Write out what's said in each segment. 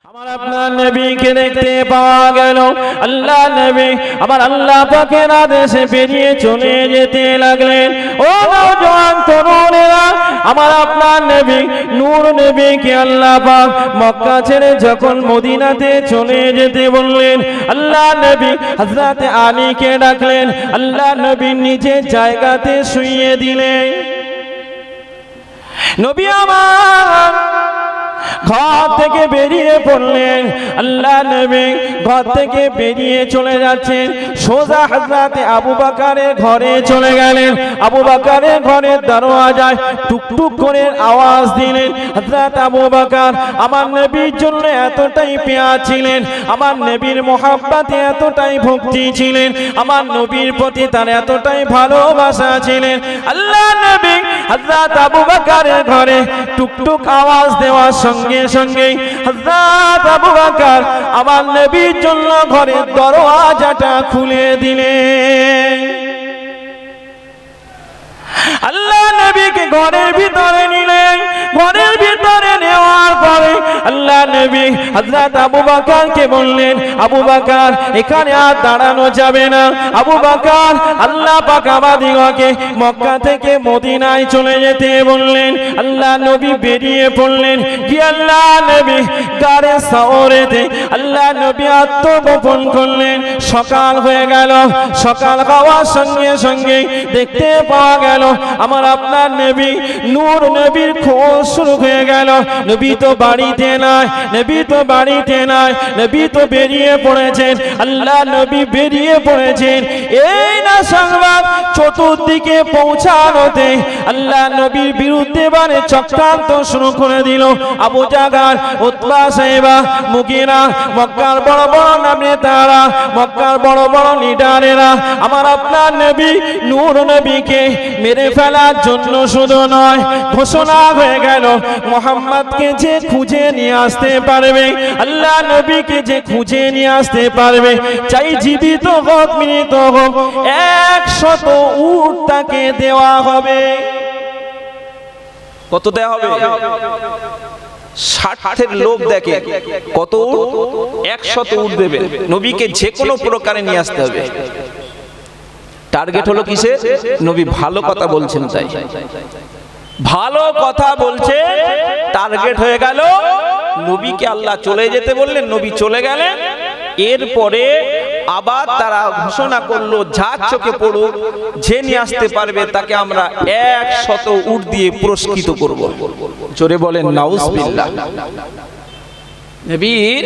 আমার আপনার নবীকে দেখতে পাওয়া গেল। আল্লাহ নবী আমার আল্লাহ পাকের আদেশে বেরিয়ে চলে যেতে লাগলেন। ও নওজোয়ান তরুণেরা, আমার আপনার নবী নূর নবীকে আল্লাহ পাক মক্কা ছেড়ে যখন মদিনাতে চলে যেতে বললেন, আল্লাহ নবী হযরত আলীকে ডাকলেন, আল্লাহ নবী নিজের জায়গাতে শুইয়ে দিলেন। নবী আমার ঘর থেকে বেরিয়ে পড়লেন। আল্লাহ নবী ঘর থেকে বেরিয়ে চলে যাচ্ছেন, সোজা হযরতে আবু বকরের ঘরে চলে গেলেন। আবু বকরের ঘরের দরওয়াজায় টুকটুক করে আওয়াজ দিলেন। হযরত আবু বকর আমার নবীর জন্য এতটাই পেয়ার ছিলেন, আমার নবীর মহব্বতে এতটাই ভক্তি ছিলেন, আমার নবীর প্রতি তার এতটাই ভালোবাসা ছিলেন। আল্লাহ নবী হযরত আবু বকরের ঘরে টুকটুক আওয়াজ দেওয়ার সঙ্গে সঙ্গে হযরত আবু বকর আমার নবীর জন্য ঘরের দরওয়াজাটা খুলে দিলেন। আল্লাহ নবীকে ঘরের ভিতরে নিলেন। ঘরের ভিতরে নেওয়ার পরে আল্লাহ নবী হযরত আবু বকরকে বললেন, আবু বকর এখানে আর দাঁড়ানো যাবে না। আবু বকর আল্লাহ পাক আমাদিগকে মক্কা থেকে মদিনায় চলে যেতে বললেন। আল্লাহ নবী বেরিয়ে পড়লেন। কি আল্লাহ নবী গাড়ে সাওরেতে আল্লাহ নবী আত্মগোপন করলেন। সকাল হয়ে গেল। সকাল হওয়ার সঙ্গে সঙ্গে দেখতে পাওয়া গেল আমার আপনার নবী নূর নবীর খোঁজ শুরু হয়ে গেল। নবী তো বাড়িতে নাই, নবী তো বাড়িতে নাই, নবী তো বেরিয়ে পড়েছেন। আল্লাহ নবী বেরিয়ে পড়েছেন। এই না সংবাদ চতুর্দিকে পৌঁছানোতে আল্লাহ নবীর বিরুদ্ধে বারে চক্রান্ত শুরু করে দিল আবু জাহল, উতবা, সাইবা, মুগীরা, মক্কার বড় বড় নেতারা, মক্কার বড় বড় লিডারেরা আমার আপনার নবী নূর নবীকে মেরে ফেলার জন্য শুধু নয়, ঘোষণা হয়ে গেল মুহাম্মদকে যে খুঁজে নিয়ে আসতে পারবে, আল্লাহ নবীকে যে খুঁজে নিয়ে আসতে পারবে, চাই জীবিত হোক মৃত হোক, 100 উট তাকে দেওয়া হবে। কত দেওয়া হবে? 60 লোক দেখে কত উট? 100 উট দেবে। নবীকে যে কোনো প্রকারে নিয়ে আসতে হবে। টার্গেট হলো কিসে? নবী ভালো কথা বলছেন, তাই ভালো কথা বলছে, টার্গেট হয়ে গেল। নবীকে আল্লাহ চলে যেতে বললেন, নবী চলে গেলেন। এরপরে আবার তারা ঘোষণা করলো, যার চোখে পড়ুক, যে নিয়ে আসতে পারবে তাকে আমরা 100 উট দিয়ে পুরস্কৃত করব। জোরে বলেন নাউজুবিল্লাহ। নবীর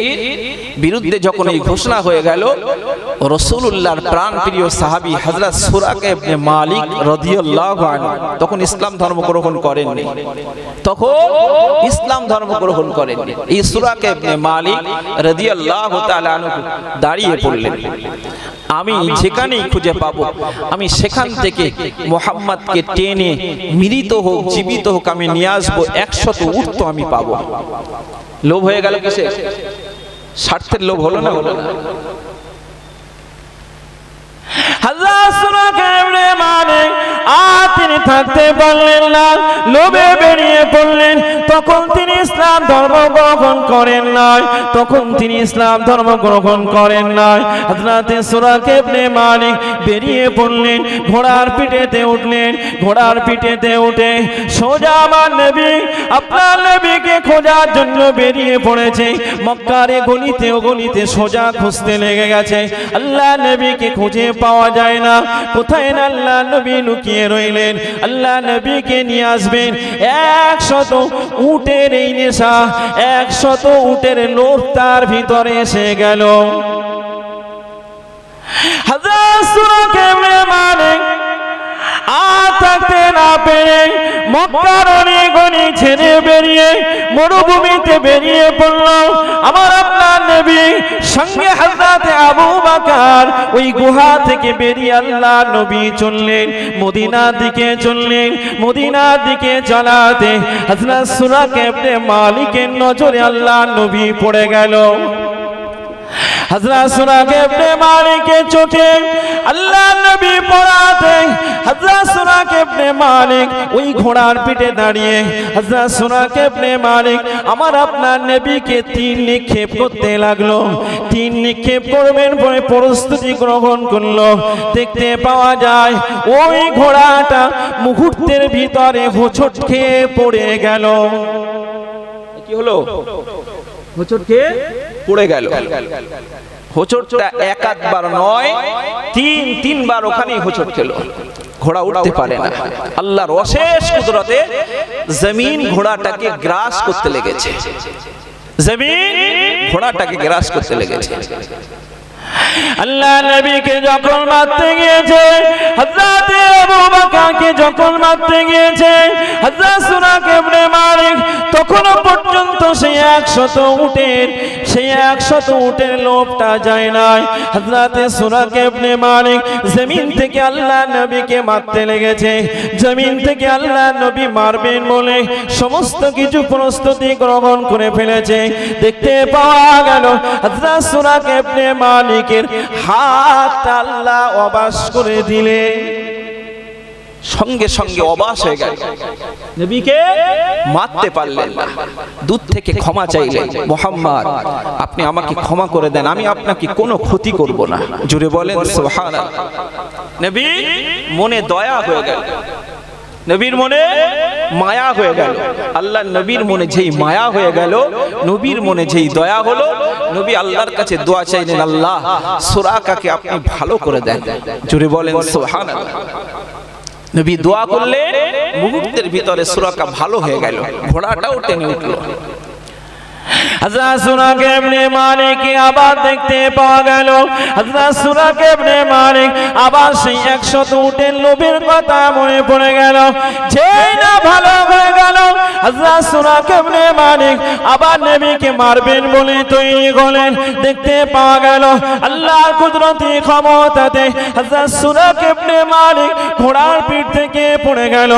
বিরুদ্ধে যখন এই ঘোষণা হয়ে গেল, রাসূলুল্লাহর প্রাণপ্রিয় সাহাবী হযরত সুরাকা ইবনে মালিক রাদিয়াল্লাহু আনহু তখন ইসলাম ধর্ম গ্রহণ করেননি। তখন ইসলাম ধর্ম গ্রহণ করেননি। এই সুরাকা ইবনে মালিক রাদিয়াল্লাহু তাআলা আনহু দাঁড়িয়ে পড়লেন, আমি যেখানেই খুঁজে পাবো আমি সেখান থেকে মুহাম্মদকে টেনে মৃত হোক জীবিত হোক আমি নিয়ে আসবো, 100 উট তো আমি পাবো। লোভ হয়ে গেল কিসে? স্বার্থের লোভ হলো না? হলো না? তিনি থাকতে পারলেন না, লোভে বেরিয়ে পড়লেন। তখন তিনি ইসলাম ধর্ম গ্রহণ করেন নাই, তখন তিনি ইসলাম ধর্ম গ্রহণ করেন নাই। হযরত সুরাকা ইবনে মালিক বেরিয়ে পড়লেন, ঘোড়ার পিঠেতে উঠলেন। ঘোড়ার পিঠেতে উঠে সোজা আমার নবী আপনার নবীকে খোঁজার জন্য বেরিয়ে পড়েছে। মক্কার গলিতে ও গলিতে সোজা খুঁজতে লেগে গেছে। আল্লাহ নবীকে খুঁজে পাওয়া যায় না। কোথায় না আল্লাহ নবী লুকিয়ে রইলেন। আল্লাহ নবীকে নিয়ে আসবেন। 100 উটের এই নেশা, 100 উটের লোভ তার ভিতরে এসে গেল। হযরত সুরাকা ইবনে মালিক আর থাকতে না পেরে মক্কার অলিগলি ছেড়ে বেরিয়ে মরুভূমিতে বেরিয়ে পড়ল। আমার আপনার নবী সঙ্গে হযরত আবু বকর ওই গুহা থেকে বেরিয়ে আল্লাহ নবী চললেন, মদিনার দিকে চললেন। মদিনার দিকে চলাতে হযরত সুরাকা ইবনে মালিকের নজরে আল্লাহ নবী পড়ে গেল। হযরত সুরাকে ইবনে মালিকের চোখে আল্লাহ নবী পড়াতে হযরত সুরাকে ইবনে মালিক ওই ঘোড়ার পিঠে দাঁড়িয়ে হযরত সুরাকে ইবনে মালিক আমার আপনার নবীকে তীর নিক্ষেপ করতে লাগলো। তীর নিক্ষেপ করবেন বলে প্রস্তুতি গ্রহণ করলো। দেখতে পাওয়া যায় ওই ঘোড়াটা মুহূর্তের ভিতরে হোঁচট খেয়ে পড়ে গেল। কি হলো? হোঁচট খেয়ে পড়ে গেল। হোঁচটটা এক আধবার নয়, তিনবার ওখানেই হোঁচট খেলো। ঘোড়া উঠতে পারে না। আল্লাহর অশেষ কুদরতে জমিন ঘোড়াটাকে গ্রাস করতে লেগেছে। জমিন ঘোড়াটাকে গ্রাস করতে লেগেছে। আল্লাহ নবীকে যখন মারতে গিয়েছে, হযরত আবু বকরকে যখন মারতে গিয়েছে হযরত সুরাকে ইবনে মালিক, তখনও পর্যন্ত সেই 100 উটের লোভটা যায় নাই। হযরত সুরাকে ইবনে মালিক জমিন থেকে আল্লাহ নবীকে মারতে লেগেছে। জমিন থেকে আল্লাহ নবী মারবেন বলে সমস্ত কিছু প্রস্তুতি গ্রহণ করে ফেলেছে। দেখতে পাওয়া গেল হযরত সুরাকে ইবনে মালিক হাত আল্লাহ অবাস করে দিলে, সঙ্গে সঙ্গে অবাস হয়ে গেল। নবীকে মারতে পারলেন না। দূর থেকে ক্ষমা চাইলেন, মুহাম্মদ আপনি আমাকে ক্ষমা করে দেন, আমি আপনাকে কোনো ক্ষতি করব না। জোরে বলেন সুবহানাল্লাহ। নবী মনে দয়া হয়ে গেল, নবীর মনে মায়া হয়ে গেল। আল্লাহ নবীর মনে যেই মায়া হয়ে গেল, নবীর মনে যেই দয়া হলো, নবী আল্লাহর কাছে দোয়া চাইলেন, আল্লাহ সুরাকাকে আপনি ভালো করে দেন। জোরে বলেন সুবহানাল্লাহ। নবী দোয়া করলেন, মুহূর্তের ভিতরে সুরাকা ভালো হয়ে গেল, ঘোড়াটাও টেনে উঠলো। হযরত সুরাকে ইবনে মালিক আবার দেখতে পাওয়া গেল, হযরত সুরাকে ইবনে মালিক আবার সেই 100 উটের লোভের কথা মনে পড়ে গেল। যেই না ভালো হয়ে গেল, হযরত সুরাকে ইবনে মালিক আবার নবীকে মারবেন বলে তৈরি হলেন। দেখতে পাওয়া গেল আল্লাহর কুদরতি ক্ষমতাতে হযরত সুরাকে ইবনে মালিক ঘোড়ার পিঠ থেকে পড়ে গেল।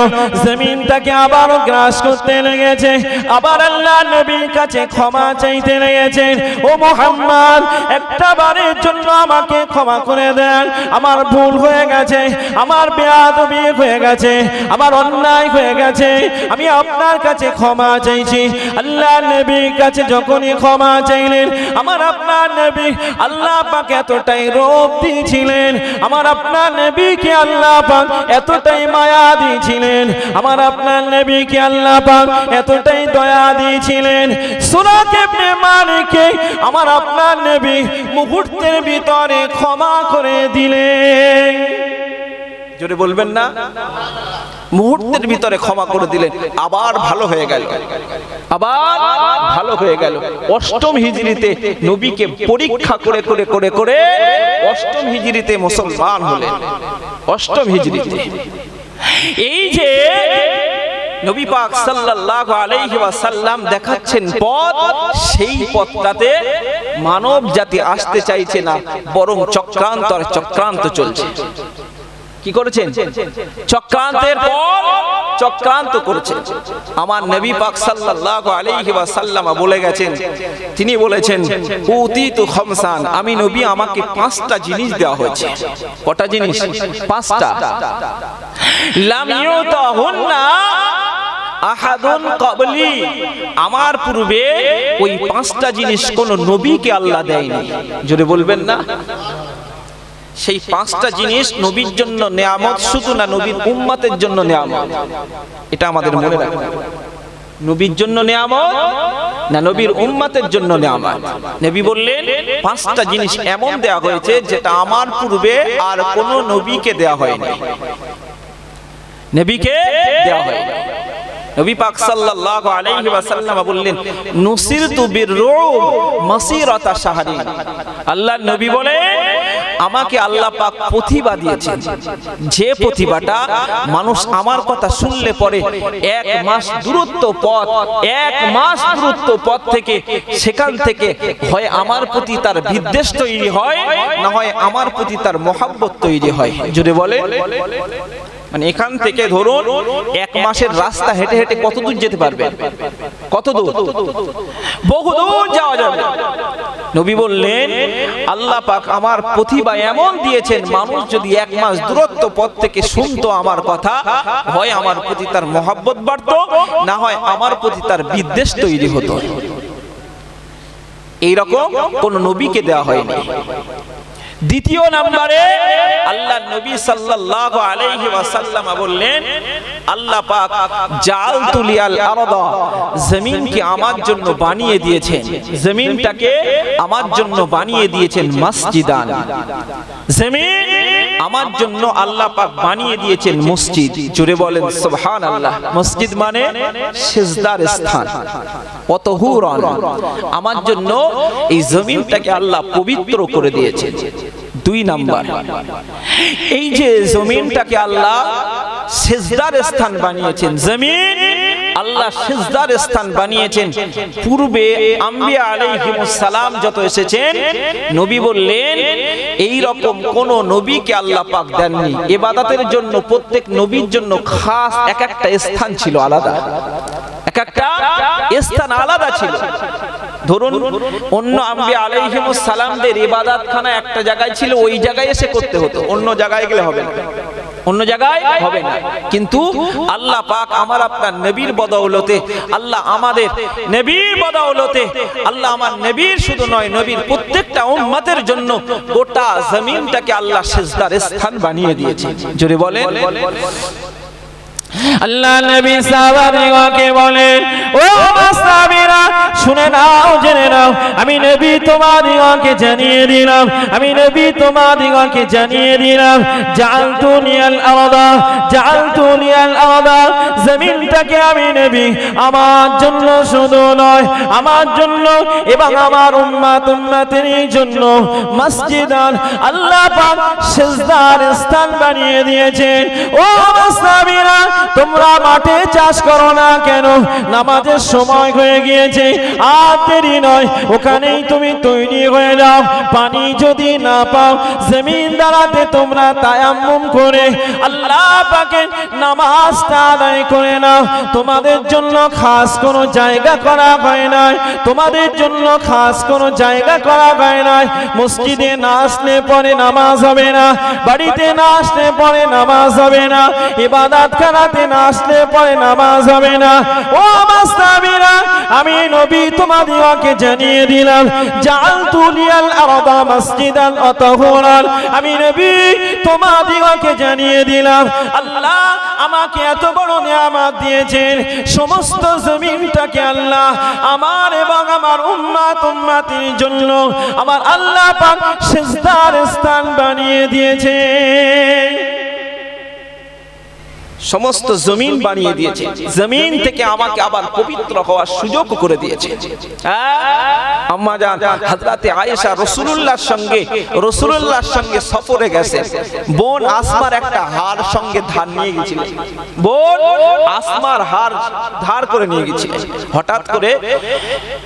জমিনটাকে আবার গ্রাস করতে লেগেছে। আবার আল্লাহ নবীর কাছে ক্ষমা চাইতে লেগেছেন, ও মুহাম্মদ একটা বারের জন্য আমাকে ক্ষমা করে দেন, আমার ভুল হয়ে গেছে, আমার বেয়াদবি হয়ে গেছে, আমার অন্যায় হয়ে গেছে, আমি আপনার কাছে ক্ষমা চাইছি। আল্লাহ নবীর কাছে যখনই ক্ষমা চাইলেন, আমার আপনার নবী আল্লাহ পাক এতটাই রূপ দিয়েছিলেন, আমার আপনার নবীকে আল্লাহ পাক এতটাই মায়া দিয়েছিলেন, আমার আপনার নবীকে আল্লাহ পাক এতটাই দয়া দিয়েছিলেন, সুরাকে ইবনে মালিককে আমার আপনার নবী মুহূর্তের ভিতরে ক্ষমা করে দিলেন। জোরে বলবেন না? মুহূর্তের ভিতরে ক্ষমা করে দিলেন, আবার ভালো হয়ে গেল, আবার ভালো হয়ে গেল। 8ম হিজরিতে নবীকে পরীক্ষা করে করে করে করে 8ম হিজরিতে মুসলমান হলেন। 8ম হিজরিতে এই যে নবী পাক সাল্লাল্লাহু আলাইহি ওয়াসাল্লাম দেখাচ্ছেন পথ, সেই পথটাতে মানব জাতি আসতে চাইছে না, বরং চক্রান্ত আর চক্রান্ত চলছে। কি করেছেন? চক্রান্তের পর চক্রান্ত করেছেন। আমার নবী পাক সাল্লাল্লাহু আলাইহি ওয়াসাল্লাম বলে গেছেন, তিনি বলেছেন উতিতু খামসান, আমি নবী আমাকে 5টা জিনিস দেওয়া হয়েছে। কটা জিনিস? 5টা। লাম ইউতাহুন্না আহাদুন ক্বাবলি, আমার পূর্বে ওই 5টা জিনিস কোন নবীকে আল্লাহ দেয়নি। জোরে বলবেন না? সেই 5টা জিনিস নবীর জন্য নিয়ামত, শুধু না নবীর উম্মতের জন্য নিয়ামত। এটা আমাদের মনে রাখতে হবে। নবীর জন্য নিয়ামত না নবীর উম্মতের জন্য নিয়ামত। নবী বললেন 5টা জিনিস এমন দেয়া হয়েছে যেটা আমার পূর্বে আর কোন নবীকে দেয়া হয়নি, নবীকে দেয়া হয়নি। নবী পাক সাল্লাল্লাহু আলাইহি ওয়াসাল্লাম বললেন নুসিরতু বিররুব মাসিরাতা শাহরিন, আল্লাহর নবী বলে আমাকে আল্লাহ পাক প্রতিভা দিয়েছেন, যে প্রতিভাটা মানুষ আমার কথা শুনলে পরে 1 মাস দূরত্ব পথ, 1 মাস দূরত্ব পথ থেকে সেখান থেকে হয় আমার প্রতি তার বিদ্বেষ তৈরি হয়, না হয় আমার প্রতি তার মহব্বত তৈরি হয়। জোরে বলে, মানে এখান থেকে ধরুন 1 মাসের রাস্তা হেঁটে হেঁটে কত দূর যেতে পারবে? কত দূর? বহু দূর যাওয়া যাবে। নবী বললেন আল্লাহ পাক আমার প্রতিভা এমন দিয়েছেন, মানুষ যদি 1 মাস দূরত্ব পথ থেকে শুনতো আমার কথা, হয় আমার প্রতি তার মহব্বত বাড়তো, না হয় আমার প্রতি তার বিদ্বেষ তৈরি হতো। এইরকম কোন নবীকে দেওয়া হয়নি। দ্বিতীয় নম্বরে আল্লাহ নবী সাল্লাল্লাহু আলাইহি ওয়াসাল্লাম বললেন আল্লাহ পাক জাআলতু লিয়াল আরদা, জমিনকে আমার জন্য বানিয়ে দিয়েছেন, জমিনটাকে আমার জন্য বানিয়ে দিয়েছেন মসজিদান, জমিন আমার জন্য আল্লাহ পাক বানিয়ে দিয়েছেন মসজিদ। জোরে বলেন সুবহানাল্লাহ। মসজিদ মানে সিজদার স্থান। ওয়াতহুরান, আমার জন্য এই জমিনটাকে আল্লাহ পবিত্র করে দিয়েছেন। 2 নাম্বার, এই যে জমিনটাকে আল্লাহ সিজদার স্থান বানিয়েছেন, জমিন আল্লাহ সিজদার স্থান বানিয়েছেন। পূর্বে আম্বিয়া আলাইহিমুস সালাম যত এসেছেন, নবী বললেন এই রকম কোন নবীকে আল্লাহ পাক দেননি। ইবাদতের জন্য প্রত্যেক নবীর জন্য খাস এক একটা স্থান ছিল আলাদা, এক একটা স্থান আলাদা ছিল। ধরুন অন্য আম্বিয়া আলাইহিমুস সালামদের ইবাদতখানা একটা জায়গায় ছিল, ওই জায়গায় এসে করতে হতো, অন্য জায়গায় গেলে হবে না, অন্য জায়গায় হবে না। কিন্তু আল্লাহ পাক আমার আপনার নবীর বদৌলতে, আল্লাহ আমাদের নবীর বদৌলতে, আল্লাহ আমার নবীর শুধু নয়, নবীর প্রত্যেকটা উম্মতের জন্য গোটা জমিনটাকে আল্লাহ সিজদার স্থান বানিয়ে দিয়েছে। জোরে বলেন। আল্লাহ নবী সাহাবাদেরকে বলেন, ও সাহাবীরা শুনে নাও, জেনে নাও, আমি নবী তোমাদেরকে জানিয়ে দিলাম, আমি নবী তোমাদেরকে জানিয়ে দিলাম, জাআলতু লিয়াল আরদা, জাআলতু লিয়াল আরদা, জমিনটাকে আমি নবী আমার জন্য শুধু নয়, আমার জন্য এবং আমার উম্মতের জন্য মসজিদান, আল্লাহ পাক সিজদার স্থান বানিয়ে দিয়েছেন। ও সাহাবীরা তোমরা মাঠে চাষ করো না কেন, নামাজের সময় হয়ে গিয়েছে, আর দেরি নয়, ওখানেই তুমি তৈরি হয়ে যাও। পানি যদি না পাও, জমিন দ্বারাতে তোমরা তায়াম্মুম করে আল্লাহ পাকের নামাজটা আদায় করে নাও। তোমাদের জন্য খাস কোনো জায়গা করা হয় না, তোমাদের জন্য খাস কোনো জায়গা করা হয় না। মসজিদে না আসলে পরে নামাজ হবে না, বাড়িতে না আসলে পরে নামাজ হবে না, ইবাদতখানাতে না আসলে পরে নামাজ হবে না। ও আমার সাহাবীরা, আমি নবী তোমাদেরকে জানিয়ে দিলাম, জাআলতু লিয়াল আরদা মসজিদান ওয়া তাহুরান, আমি নবী তোমাদেরকে জানিয়ে দিলাম, আল্লাহ আমাকে এত বড় নিয়ামত দিয়েছেন, সমস্ত জমিনটাকে আল্লাহ আমার এবং আমার উম্মতের জন্য আমার আল্লাহ পাক সিজদার স্থান বানিয়ে দিয়েছে। সমস্ত জমিন বানিয়ে দিয়েছে, জমিন থেকে আমাকে আবার পবিত্র হওয়ার সুযোগ করে দিয়েছে। আম্মা জান হযরতে আয়েশা রাসূলুল্লাহর সঙ্গে সফরে গেছে, বোন আসমার একটা হার সঙ্গে ধার নিয়ে গিয়েছিলেন, বোন আসমার হার ধার করে নিয়ে গিয়েছিলেন। হঠাৎ করে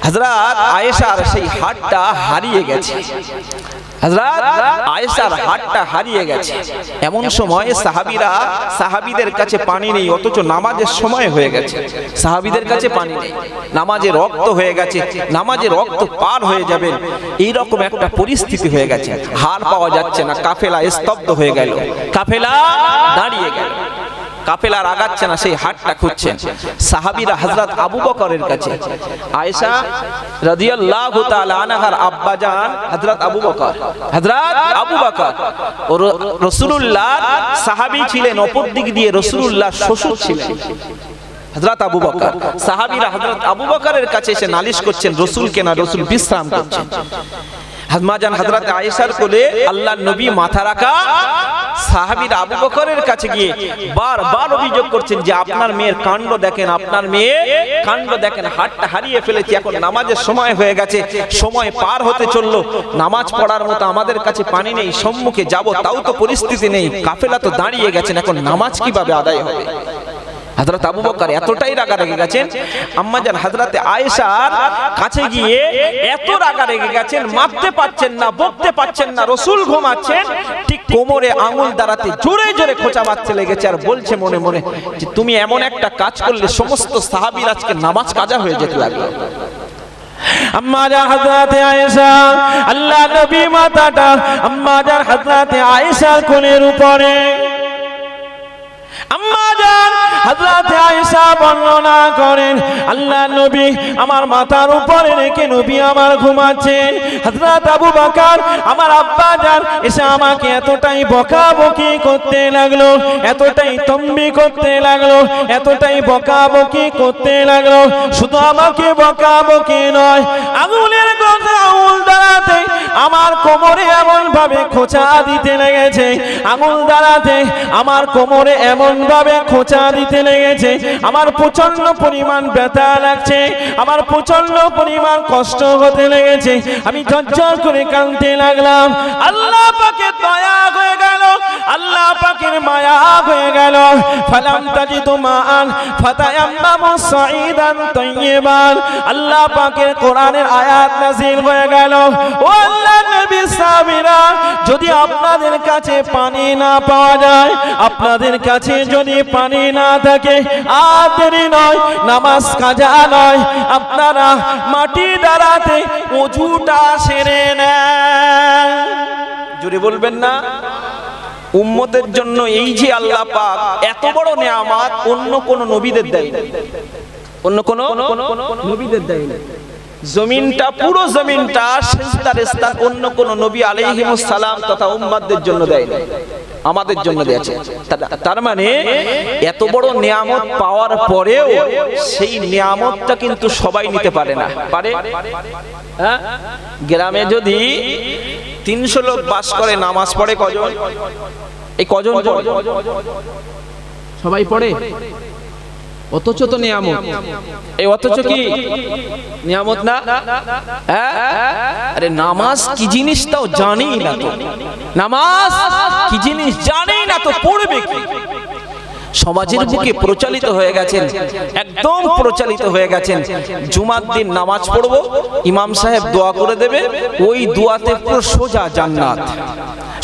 হযরত আয়েশার সেই হারটা হারিয়ে গেছে, হযরত আয়েশার হাতটা হারিয়ে গেছে। এমন সময় সাহাবীদের কাছে পানি নেই, অথচ নামাজের সময় হয়ে গেছে, সাহাবীদের কাছে পানি নেই, নামাজে রক্ত হয়ে গেছে, নামাজে রক্ত পার হয়ে যাবেন এইরকম একটা পরিস্থিতি হয়ে গেছে, হার পাওয়া যাচ্ছে না, কাফেলা স্তব্ধ হয়ে গেল, কাফেলা দাঁড়িয়ে গেল, কাফেলার আগাচ্ছে না, সেই হাটটা খুঁজছেন সাহাবীরা হযরত আবু বকরের কাছে। আয়েশা রাদিয়াল্লাহু তাআলা আনহার আব্বাজান হযরত আবু বকর, হযরত আবু বকর ও রাসূলুল্লাহ সাহাবী ছিলেন, অপর দিক দিয়ে রাসূলুল্লাহ শ্বশুর ছিলেন হযরত আবু বকর। সাহাবীরা হযরত আবু বকরের কাছে এসে নালিশ করছেন, রাসূলকে না, রাসূল বিশ্রাম করছেন। আম্মাজান হযরত আয়েশার কোলে আল্লাহর নবী মাথা রাখা, সাহাবীরা আবু বকরের কাছে গিয়ে বারবার অভিযোগ করছেন যে আপনার মেয়ের কাণ্ড দেখেন, আপনার মেয়ে কাণ্ড দেখেন, হাতটা হারিয়ে ফেলেছে, এখন নামাজের সময় হয়ে গেছে, সময় পার হতে চললো, নামাজ পড়ার মতো আমাদের কাছে পানি নেই, সম্মুখে যাব তাও তো পরিস্থিতি নেই, কাফেলা তো দাঁড়িয়ে গেছেন, এখন নামাজ কিভাবে আদায় হবে। হযরত আবু বকর এতটাই রাগা রেগে গেছেন, আম্মা জান হযরতে আয়েশার কাছে গিয়ে এত রাগা রেগে গেছেন, মারতে পারছেন না, বকতে পারছেন না, রাসূল ঘুমাচ্ছেন, ঠিক কোমরে আঙুল দ্বারাতে জোরে জোরে খোঁচা মারতে লেগেছে, আর বলছে মনে মনে যে তুমি এমন একটা কাজ করলে সমস্ত সাহাবীর আজকে নামাজ কাজা হয়ে যেতে লাগলো। আম্মা জান হযরতে আয়েশা, আল্লাহ নবী মাথাটা আম্মা জান হযরতে আয়েশার কোলের উপরে। আম্মা জান হযরতে আয়েশা বর্ণনা করেন, আল্লাহ নবী আমার মাথার উপরে রেখে নবী আমার ঘুমাচ্ছেন। হযরত আবু বকর আমার আব্বা জান এসে আমাকে এতটাই বকাবকি করতে লাগলো, এতটাই তম্বি করতে লাগলো, এতটাই বকাবকি করতে লাগলো। শুধু আমাকে বকাবকি নয়, আঙুলের গোছে আঙুল দাঁড়াতে আমার কোমরে এমন ভাবে খোঁচা দিতে লেগেছে, আঙুল দাঁড়াতে আমার কোমরে এমন ভাবে খোঁচা দিতে লেগেছে, আমার প্রচন্ড পরিমাণ ব্যথা লাগছে, আমার প্রচন্ড পরিমাণ কষ্ট হতে লেগেছে। আমি ঝরঝর করে কাঁদতে লাগলাম। আল্লাহ পাকের দয়া হয়ে গেল, আল্লাহ পাকের মায়া হয়ে গেল। ফালাম তাজিদু মান ফাতায়াম্মামু সাঈদান তাইয়্যিবান, আল্লাহ পাকের কোরআনের আয়াত নাযিল হয়ে গেল। ও আল্লাহর নবী সাহাবীরা, যদি আপনাদের কাছে পানি না পাওয়া যায়, আপনাদের কাছে যদি পানি না থাকে, আর দেরি নয়, নামাজ কাজা নয়, আপনারা মাটি দ্বারাতে ওযুটা সেরে নেন। জোরে বলবেন না? উম্মতের জন্য এই যে আল্লাহ পাক এত বড় নিয়ামত অন্য কোন নবীদের দেয় না, অন্য কোন নবীদের দেয় না। জমিনটা, পুরো জমিনটা সিজদার স্থান অন্য কোন নবী আলাইহিমুস সালাম তথা উম্মতদের জন্য দেয় না, আমাদের জন্য দিয়েছে। তার মানে এত বড় নিয়ামত পাওয়ার পরেও সেই নিয়ামতটা কিন্তু সবাই নিতে পারে না। পারে? হ্যাঁ, গ্রামে যদি 300 লোক বাস করে, নামাজ পড়ে কজন? এই কজন পড়ে? সবাই পড়ে, অথচ তো নিয়ামত। এই অথচ কি নিয়ামত না? আরে নামাজ কি জিনিস তাও জানি না তো, নামাজ কি জিনিস জানি না তো, পড়বে কি? সমাজের বুকে প্রচলিত হয়ে গেছেন, একদম প্রচলিত হয়ে গেছেন, জুমার দিন নামাজ পড়বো, ইমাম সাহেব দোয়া করে দেবে, ওই দোয়াতে পুরো সোজা জান্নাত।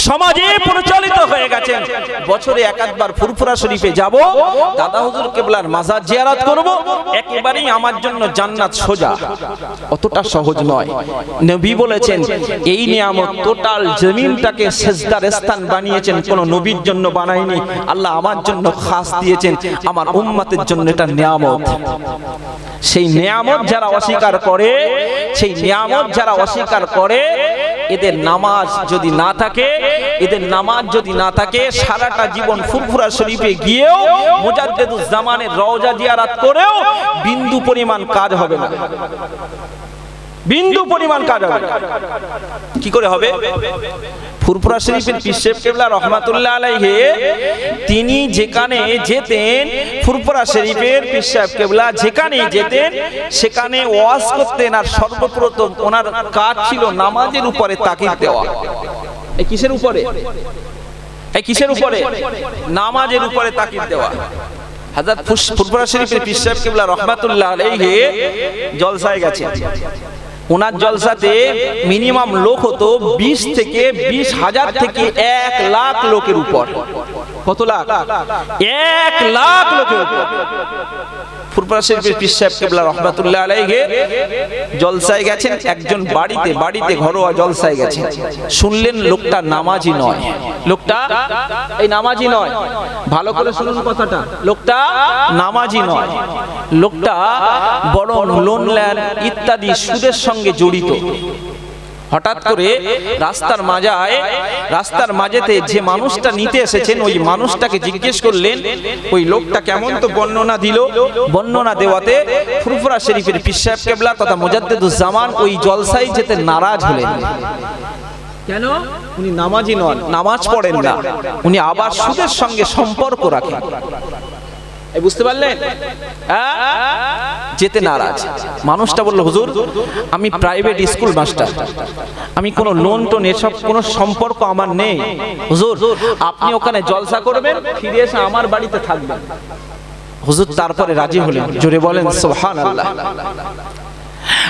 সমাজে প্রচলিত হয়ে গেছেন, বছরে একবার ফুরফুরা শরীফে যাব, দাদা হুজুর কেবলার মাজার জিয়ারত করব, একেবারেই আমার জন্য জান্নাত সোজা। অতটা সহজ নয়। নবী বলেছেন এই নিয়ামত টোটাল জমিনটাকে সিজদার স্থান বানিয়েছেন, কোন নবীর জন্য বানায়নি, আল্লাহ আমার জন্য খাস দিয়েছেন, আমার উম্মতের জন্য এটা নিয়ামত। সেই নিয়ামত যারা অস্বীকার করে, সেই নিয়ামত যারা অস্বীকার করে, এদের নামাজ যদি না থাকে, এদের নামাজ যদি না থাকে, সারাটা জীবন ফুরফুরা শরীফে গিয়েও, মুজাদ্দিদুজ জামানের রওজা জিয়ারত করেও বিন্দু পরিমাণ কাজ হবে না, বিন্দু পরিমাণ কাজ হবে না। কি করে হবে? ফুরফুরা শরীফের পীর সাহেব কেবলা রহমাতুল্লাহ আলাইহি তিনি যেখানে যেতেন, ফুরফুরা শরীফের পীর সাহেব কেবলা যেখানে যেতেন সেখানে ওয়াজ করতেন, আর সর্বপ্রথম ওনার কাজ ছিল নামাজের উপরে তাকিদ দেওয়া। এই কিসের উপরে? এই কিসের উপরে? নামাজের উপরে তাকিদ দেওয়া। হযরত ফুরফুরা শরীফের পীর সাহেব কেবলা রহমাতুল্লাহ আলাইহি জলসায় গেছেন, ওনার জলসাতে মিনিমাম লোক হতো 20 থেকে 20,000 থেকে 1 লাখ লোকের উপর। কত লাখ? 1 লাখ লোকের উপর। ফুরফুরা শরীফের পীর সাহেব কেবলা রহমাতুল্লাহ আলাইহি জলসায় গেছেন, একজন বাড়িতে বাড়িতে ঘরোয়া জলসায় গেছেন, শুনলেন লোকটা নামাজি নয়, লোকটা এই নামাজি নয়, ভালো করে শুনুন কথাটা, লোকটা নামাজি নয়, লোকটা বড় লোন ল্যান্ড ইত্যাদি সুদের সঙ্গে জড়িত। হঠাৎ করে রাস্তার মাঝেতে যে মানুষটা নিতে এসেছেন, ওই মানুষটাকে জিজ্ঞেস করলেন, ওই লোকটা কেমন, তো বর্ণনা দিল। বর্ণনা দেওয়াতে ফুরফুরা শরীফের পীর সাহেব কেবলা তথা মুজাদ্দিদুজ জামান ওই জলসায় যেতে নারাজ হলেন। কেন? উনি নামাজি নন, নামাজ পড়েন না, উনি আবার সুদের সঙ্গে সম্পর্ক রাখেন। বুঝতে পারলেন? যেতে নারাজ। মানুষটা বলল, হুজুর আমি প্রাইভেট স্কুল মাস্টার, আমি কোনো লোন টোন এসব কোনো সম্পর্ক আমার নেই, হুজুর আপনি ওখানে জলসা করবেন, ফিরে এসে আমার বাড়িতে থাকবেন। হুজুর তারপরে রাজি হলেন। জোরে বলেন সুবহানাল্লাহ।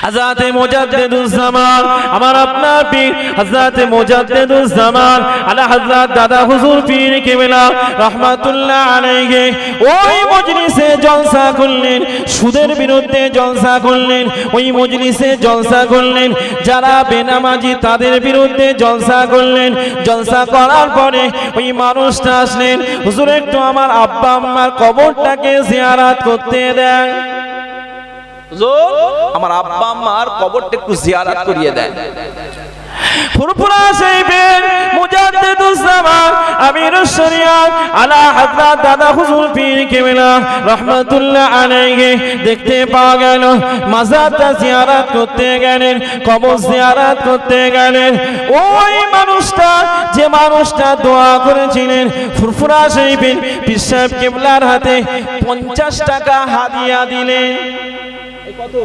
হযরতে মুজাদ্দিদুজ্জামান আমার আপনার পীর হযরতে মুজাদ্দিদুজ্জামান আলা হযরত দাদা হুজুর পীর কেবলা রাহমাতুল্লাহ আলাইহি ওই মজলিসে জলসা করলেন, সুদের বিরুদ্ধে জলসা করলেন, ওই মজলিসে জলসা করলেন, যারা বেনামাজি তাদের বিরুদ্ধে জলসা করলেন। জলসা করার পরে ওই মানুষটা আসলেন, হুজুর একটু আমার আব্বা আম্মার কবরটাকে জিয়ারত করতে দেন, আমার আব্বা আম্মার কবরটা একটু জিয়ারত করিয়ে দেন। ফুরফুরা শরীফের মুজাদ্দিদুজ্জামান আমিরুশ শরিয়াত আলা হযরত দাদা হুজুর পীর কেবলা রাহমাতুল্লাহ আলাইহি দেখতে পাওয়া গেল মাজারটা জিয়ারত করতে গেলেন, কবর জিয়ারত করতে গেলেন। ওই মানুষটা যে মানুষটা দোয়া করেছিলেন ফুরফুরা শরীফের পীর সাহেব কেবলার হাতে 50 টাকা হাদিয়া দিলেন। কত?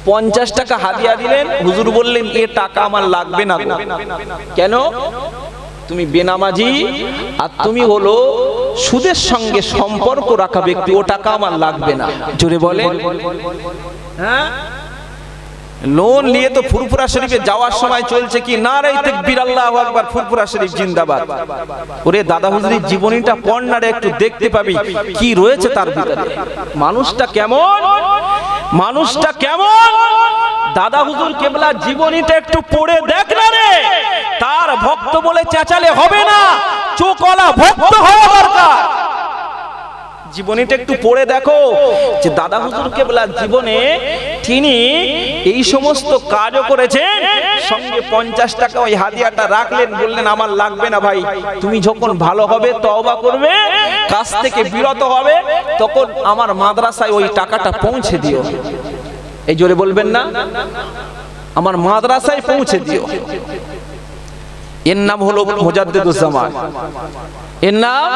50 টাকা হাদিয়া দিলেন। হুজুর বললেন এ টাকা আমার লাগবে না। কেন? তুমি বেনামাজি আর তুমি হলো সুদের সঙ্গে সম্পর্ক রাখা ব্যক্তি, ও টাকা আমার লাগবে না। জোরে বলে হ্যাঁ। লোন নিয়ে তো ফুরফুরা শরীফে যাওয়ার সময় চলছে কি নারায়ে তাকবীর আল্লাহু আকবার, ফুরফুরা শরীফ জিন্দাবাদ। ওরে দাদা হুজুরের জীবনীটা পড় না রে, একটু দেখতে পাবি কি রয়েছে তার ভিতরে। মানুষটা কেমন, মানুষটা কেমন। দাদা হুজুর কেবলা জীবনীটা একটু পড়ে দেখ না রে। তার ভক্ত বলে চেঁচালে হবে না, চোখওয়ালা ভক্ত হওয়া দরকার। জীবনীটা একটু পড়ে দেখো যে দাদা হুজুর কেবলা জীবনে তিনি এই সমস্ত কাজও করেছেন, সঙ্গে 50 টাকা ওই হাদিয়াটা রাখলেন, বললেন আমার লাগবে না ভাই, তুমি যখন ভালো হবে তওবা করবে, কাজ থেকে বিরত হবে, তখন আমার মাদ্রাসায় ওই টাকাটা পৌঁছে দিও। এই জোরে বলবেন না, আমার মাদ্রাসায় পৌঁছে দিও। এর নাম হলো মুজাদ্দিদুজ্জামান, এর নাম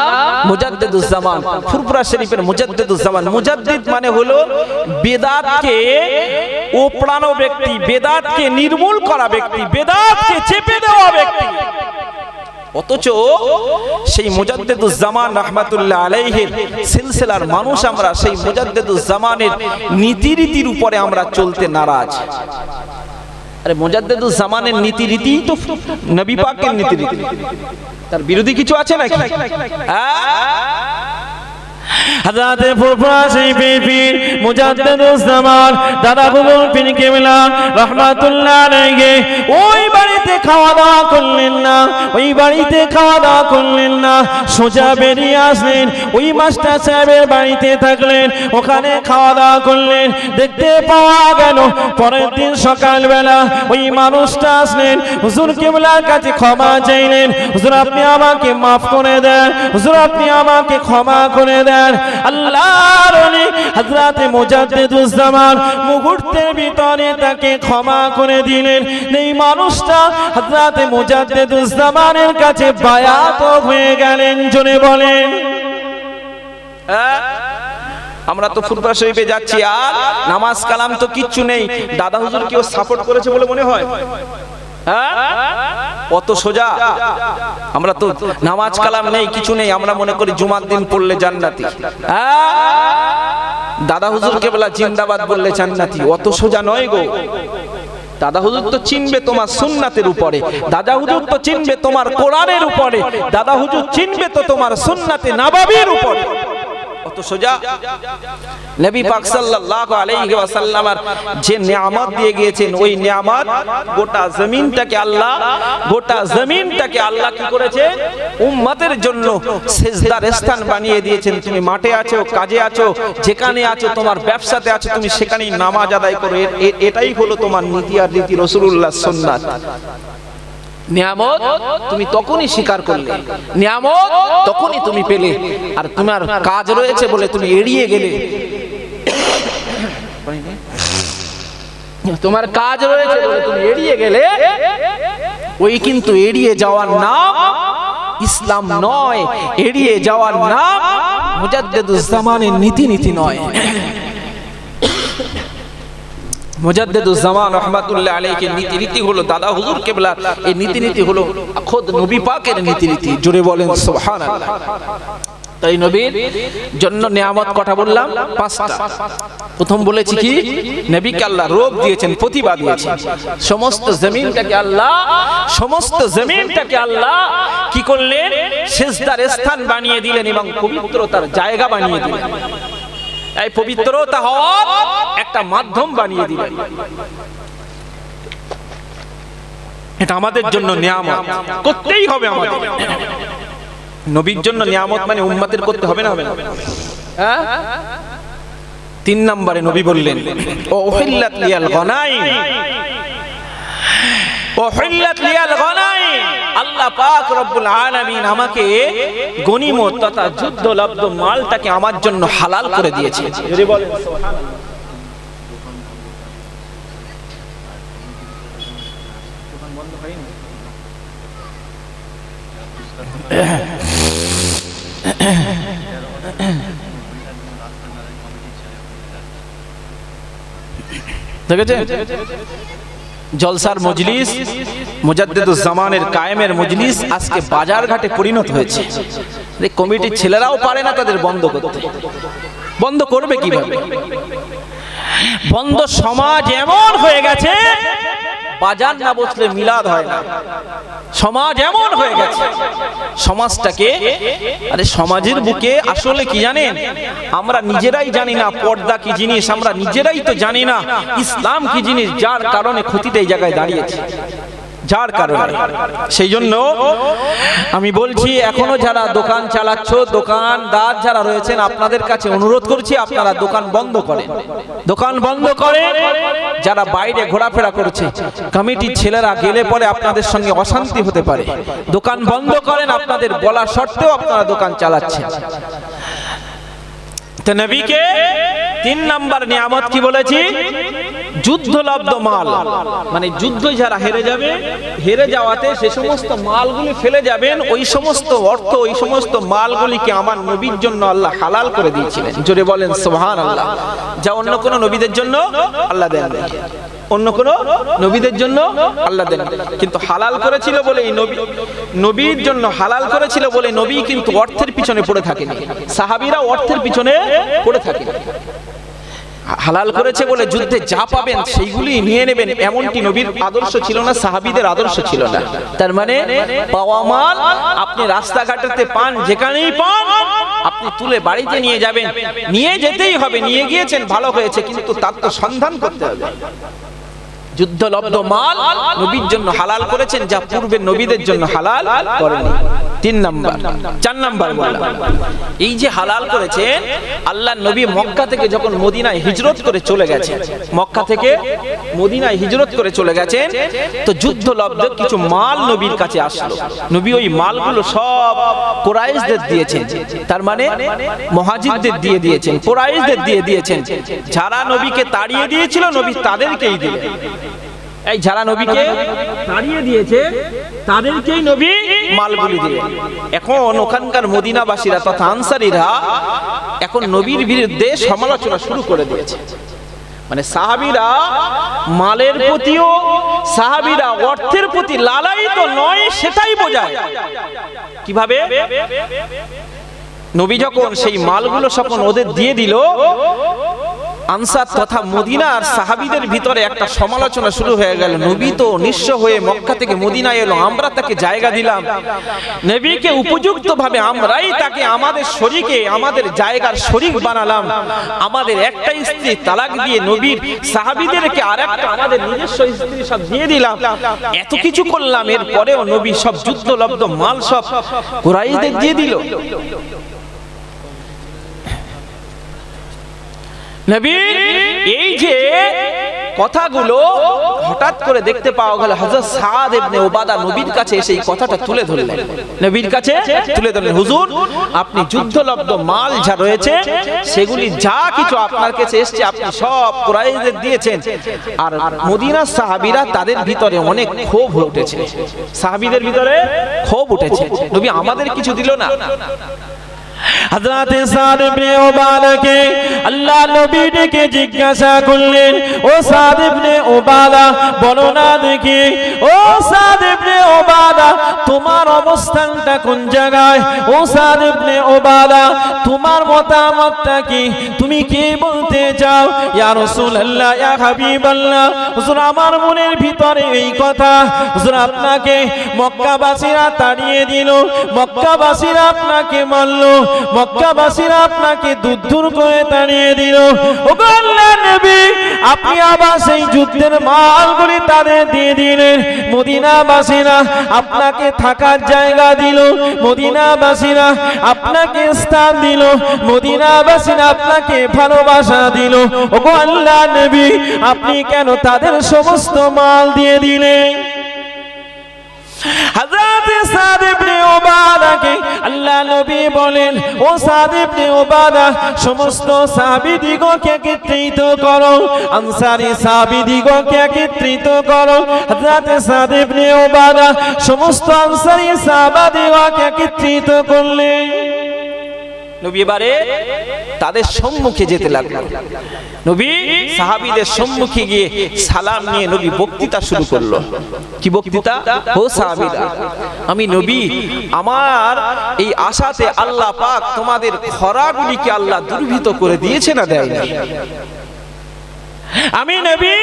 মুজাদ্দিদুজ্জামান, ফুরফুরা শরীফের মুজাদ্দিদুজ্জামান। মুজাদ্দিদ মানে হলো বেদাতকে ওপড়ানো ব্যক্তি, বেদাতকে নির্মূল করা ব্যক্তি, বেদাতকে চেপে দেওয়া ব্যক্তি। অথচ সেই মুজাদ্দিদুজ্জামান রাহমাতুল্লাহ আলাইহির সিলসিলার মানুষ আমরা, সেই মুজাদ্দিদুজ্জামানের নীতিরীতির উপরে আমরা চলতে নারাজ। আরে মুজাদ্দিদুজ্জামানের নীতিরীতি তো নবী পাকের নীতিরীতি, তার বিরোধী কিছু আছে নাকি? হযরতে ফুরফুরা শরীফের পীর মুজাদ্দিদুজ্জামান দাদা হুজুর পীর কেবলা রাহমাতুল্লাহ আলাইহি ওই বাড়িতে খাওয়া দাওয়া করলেন না, ওই বাড়িতে খাওয়া দাওয়া করলেন না, সোজা বেরিয়ে আসলেন ওই মাস্টার সাহেবের বাড়িতে থাকলেন, ওখানে খাওয়া দাওয়া করলেন। দেখতে পাওয়া গেল পরের দিন সকালবেলা ওই মানুষটা আসলেন হুজুর কেবলার কাছে ক্ষমা চাইলেন, হুজুর আপনি আমাকে মাফ করে দেন, হুজুর আপনি আমাকে ক্ষমা করে দেন। আল্লাহর ওলি হযরতে মুজাদ্দিদুজ্জামান মুহূর্তের ভিতরে তাকে ক্ষমা করে দিলেন। এই মানুষটা হযরতে মুজাদ্দিদুজ্জামানের কাছে বায়াত হয়ে গেলেন। জোরে বলেন। আমরা তো ফুরফুরা শরীফে যাচ্ছি আর নামাজ কালাম তো কিচ্ছু নেই, দাদা হুজুর কেউ সাপোর্ট করেছে বলে মনে হয়? অত সোজা? আমরা তো নামাজ কালাম নেই, কিছু নেই, আমরা মনে করি জুমার দিন পড়লে জান্নাতি, দাদা হুজুর কেবলা জিন্দাবাদ বললে জান্নাতি। অত সোজা নয় গো। দাদা হুজুর তো চিনবে তোমার সুন্নাতের উপরে, দাদা হুজুর তো চিনবে তোমার কোরআনের উপরে, দাদা হুজুর চিনবে তো তোমার সুন্নাতে নববীর উপরে। অত সোজা? নবী পাক সাল্লাল্লাহু আলাইহি ওয়াসাল্লামের যে নিয়ামত দিয়ে গিয়েছেন, ওই নিয়ামত গোটা জমিনটাকে আল্লাহ কি করেছে? উম্মতের জন্য সিজদার স্থান বানিয়ে দিয়েছেন। তুমি মাঠে আছো, কাজে আছো, যেখানে আছো, তোমার ব্যবসাতে আছো, তুমি সেখানেই নামাজ আদায় করো। এটাই হলো তোমার নীতি আর রীতি, রাসূলুল্লাহর সুন্নাত। নিয়ামত তুমি তখনই স্বীকার করলে, নিয়ামত তখনই তুমি পেলে, আর তোমার কাজ রয়েছে বলে তুমি এড়িয়ে গেলে। তোমার কাজ রয়েছে বলে তুমি এড়িয়ে গেলে, ওই কিন্তু এড়িয়ে যাওয়ার নাম ইসলাম নয়, এড়িয়ে যাওয়ার নাম মুজাদ্দিদুজ্জামানের নীতি নয়। মুজাদ্দিদুজ্জামান রাহমাতুল্লাহ আলাইহির নীতি হলো দাদা হুজুর কেবলার, এই নীতি হলো খোদ নবী পাকের নীতি। জোরে বলেন সুবহানাল্লাহ। তাই নবীর জন্য নিয়ামত কটা বললাম? 5টা। প্রথম বলেছি কি নবীকে আল্লাহ রূপ দিয়েছেন, প্রতিভা দিয়েছেন। সমস্ত জমিনটাকে আল্লাহ কি করলেন? সিজদার স্থান বানিয়ে দিলেন এবং পবিত্রতার জায়গা বানিয়ে দিলেন। এই পবিত্রতা হওয়ার একটা মাধ্যম বানিয়ে দিলেন। এটা আমাদের জন্য নিয়ামত, করতেই হবে আমাদের। নবীর জন্য নিয়ামত মানে উম্মতের করতে হবে না, হবে না? হ্যাঁ। 3 নম্বরে নবী বললেন উহিল্লাত লিয়াল গনাইম, উহিল্লাত লিয়াল গনাইম। আল্লাহ পাক রব্বুল আলামিন আমাকে গনিমত তথা যুদ্ধলব্ধ মালটাকে আমার জন্য হালাল করে দিয়েছে। যদি বলেন সুবহানাল্লাহ। বন্ধ হয়নি? দেখেছেন জলসার মজলিস, মুজাদ্দিদুজ জামানের কায়েমের মজলিস আজকে বাজার ঘাটে পরিণত হয়েছে। কমিটির ছেলেরাও পারে না তাদের বন্ধ করতে। বন্ধ করবে কিভাবে? বন্ধ সমাজ এমন হয়ে গেছে, বাজার না বসলে মিলাদ হয় না। সমাজ এমন হয়ে গেছে, সমাজটাকে আরে সমাজের বুকে আসলে কি জানেন, আমরা নিজেরাই জানি না পর্দা কি জিনিস, আমরা নিজেরাই তো জানি না ইসলাম কি জিনিস, যার কারণে ক্ষতিটা এই জায়গায় দাঁড়িয়েছে। যার কারণে সেই জন্য আমি বলছি, এখনো যারা দোকান চালাচ্ছ, দোকানদার যারা রয়েছেন, আপনাদের কাছে অনুরোধ করছি আপনারা দোকান বন্ধ করেন, দোকান বন্ধ করেন। যারা বাইরে ঘোরাফেরা করছে, কমিটির ছেলেরা গেলে পরে আপনাদের সঙ্গে অশান্তি হতে পারে, দোকান বন্ধ করেন। আপনাদের বলা সত্ত্বেও আপনারা দোকান চালাচ্ছেন। তো নবীকে 3 নম্বর নিয়ামত কি বলেছি? যুদ্ধলব্ধ মাল, মানে যুদ্ধে যারা হেরে যাবে, হেরে যাওয়াতে সে সমস্ত মালগুলি ফেলে যাবেন, ওই সমস্ত অর্থ, ওই সমস্ত মালগুলিকে আমার নবীর জন্য আল্লাহ হালাল করে দিয়েছিলেন। জোরে বলেন সুবহানাল্লাহ। যা অন্য কোন নবীদের জন্য আল্লাহ দেন, অন্য কোন নবীদের জন্য আল্লাহ দেন, কিন্তু হালাল করেছিল বলে এই নবীর জন্য হালাল করেছিল বলে নবী কিন্তু অর্থের পিছনে পড়ে থাকেনি, সাহাবীরা অর্থের পিছনে পড়ে থাকেনি। হালাল করেছে বলে যুদ্ধে যা পাবেন সেইগুলি নিয়ে নেবেন, এমনটি নবীর আদর্শ ছিল না, সাহাবীদের আদর্শ ছিল না। তার মানে পাওয়া মাল আপনি রাস্তাঘাটেতে পান, যেখানেই পান আপনি তুলে বাড়িতে নিয়ে যাবেন, নিয়ে যেতেই হবে। নিয়ে গিয়েছেন ভালো হয়েছে, কিন্তু তার তো সন্ধান করতে হবে। যুদ্ধলব্ধ মাল নবীর জন্য হালাল করেছেন, যা পূর্বের নবীদের জন্য হালাল করেননি। 3 নাম্বার। 4 নাম্বার বললাম, এই যে হালাল করেছেন, আল্লাহর নবী মক্কা থেকে যখন মদিনায় হিজরত করে চলে গেছেন, মক্কা থেকে মদিনায় হিজরত করে চলে গেছেন, তো যুদ্ধলব্ধ কিছু মাল নবীর কাছে আসলো। নবী ওই মালগুলো সব কুরাইশদের দিয়েছেন, তার মানে মুহাজিরদের দিয়ে দিয়েছেন, কুরাইশদের দিয়ে দিয়েছেন। যারা নবীকে তাড়িয়ে দিয়েছিল নবী তাদেরকেই দিলেন। এই যারা নবীকে তাড়িয়ে দিয়েছে তাদেরকেই নবী মালগুলি দিলেন। এখন ওখানকার মদিনাবাসীরা তথা আনসারীরা এখন নবীর বিরুদ্ধে সমালোচনা শুরু করে দিয়েছে। মানে সাহাবীরা মালের প্রতিও, সাহাবীরা অর্থের প্রতি লালায়িত নয়, সেটাই বোঝায়। কিভাবে? নবী যখন সেই মালগুলো সব ওদের দিয়ে দিল, আনসার তথা মদিনার সাহাবীদের ভিতরে একটা সমালোচনা শুরু হয়ে গেল। নবী তো নিঃস্ব হয়ে মক্কা থেকে মদিনায় এলো, আমরা তাকে জায়গা দিলাম, নবীকে উপযুক্ত ভাবে আমরাই তাকে আমাদের শরীকে, আমাদের জায়গার শরীক বানালাম, আমাদের একটা স্ত্রী তালাক দিয়ে নবীর সাহাবীদেরকে আরেকটা আমাদের নিজস্ব স্ত্রী সব দিয়ে দিলাম, এত কিছু করলাম, এর পরেও নবী সব যুদ্ধলব্ধ মাল সব কুরাইশদের দিয়ে দিল। নবীর এই যে কথাগুলো হঠাৎ করে দেখতে পাওয়া গেল, হযরত সাদ ইবনে উবাদা নবীর কাছে এসে এই কথাটা তুলে ধরলেন, নবীর কাছে তুলে ধরলেন, হুজুর আপনি যুদ্ধলব্ধ মাল যা রয়েছে সেগুলি যা কিছু আপনার কাছে এসেছে আপনি সব কুরাইশদের দিয়েছেন। আর মদিনার সাহাবীরা তাদের ভিতরে অনেক ক্ষোভ উঠেছে, সাহাবীদের ভিতরে ক্ষোভ উঠেছে, নবী আমাদের কিছু দিল না। হযরতে সাদ ইবনে উবাদাকে আল্লাহ নবী ডেকে জিজ্ঞাসা করলেন, ও সাদ ইবনে উবাদা বলো না দেখি, ও সাদ ইবনে উবাদা তোমার অবস্থানটা কোন জায়গায়? ও সাদ ইবনে উবাদা তোমার মতামতটা কি? তুমি কি বলতে চাও? ইয়া রাসূলুল্লাহ, ইয়া হাবিবাল্লাহ, হুজুর আমার মনের ভিতরে এই কথা, হুজুর আপনাকে মক্কাবাসীরা তাড়িয়ে দিল, মক্কাবাসীরা আপনাকে মারল, মক্কাবাসীরা আপনাকে দূর করে তাড়িয়ে দিল। ওগো আল্লাহর নবী, আপনি আবার সেই যুদ্ধের মালগুলি তাদের দিয়ে দিলেন। মদিনাবাসীরা আপনাকে থাকার জায়গা দিল, মদিনাবাসীরা আপনাকে স্থান দিল, মদিনাবাসীরা আপনাকে ভালোবাসা দিল। ওগো আল্লাহর নবী, আপনি কেন তাদের সমস্ত মাল দিয়ে দিলেন? হযরত সাদ ইবনে উবাদাকে আল্লাহ নবী বলেন, ও সাদ ইবনে উবাদা সমস্ত সাহাবীদিগকে একত্রিত করো, আনসারী সাহাবীদিগকে একত্রিত করো। হযরত সাদ ইবনে উবাদা সমস্ত আনসারী সাহাবাদিগকে একত্রিত করলেন। নবী এবারে তাদের সম্মুখে যেতে লাগলেন। নবী সাহাবীদের সম্মুখে গিয়ে সালাম নিয়ে নবী বক্তৃতা শুরু করলো। কি বক্তৃতা? ও সাহাবীরা, আমি নবী, আমার এই আশাতে আল্লাহ পাক তোমাদের খরাগুলিকে আল্লাহ দুর্ভিত করে দিয়েছে না দেয়নি? আমি নবী,